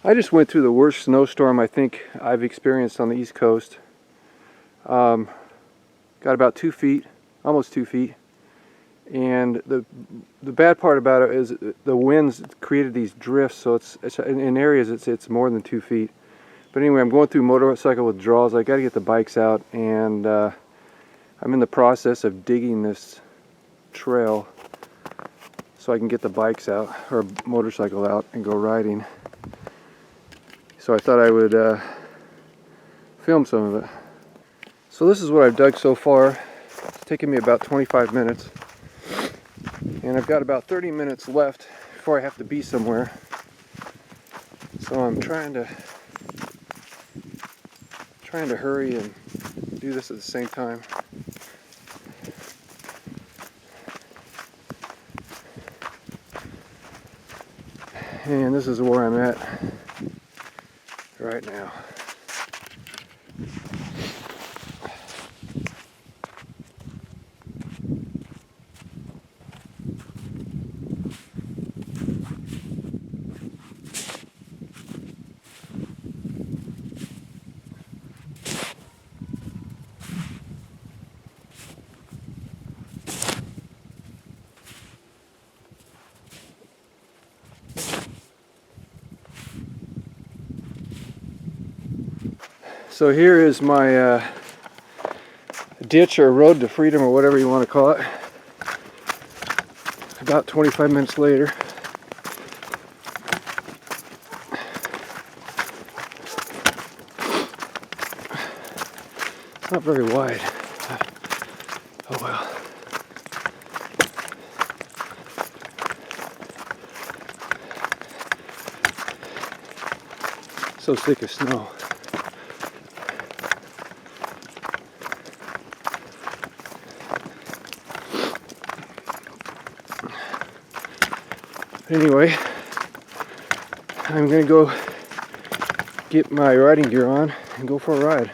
I just went through the worst snowstorm I think I've experienced on the East Coast. Got about 2 feet, almost 2 feet. And the bad part about it is the winds created these drifts, so it's in areas it's more than 2 feet. But anyway, I'm going through motorcycle withdrawals. I got to get the bikes out, and I'm in the process of digging this trail so I can get the bikes out, or motorcycle out, and go riding. So I thought I would film some of it. So this is what I've dug so far. It's taken me about 25 minutes. And I've got about 30 minutes left before I have to be somewhere. So I'm trying to hurry and do this at the same time. And this is where I'm at right now. So here is my ditch or road to freedom, or whatever you want to call it. About 25 minutes later. It's not very wide. Oh well. So thick of snow. Anyway, I'm gonna go get my riding gear on and go for a ride.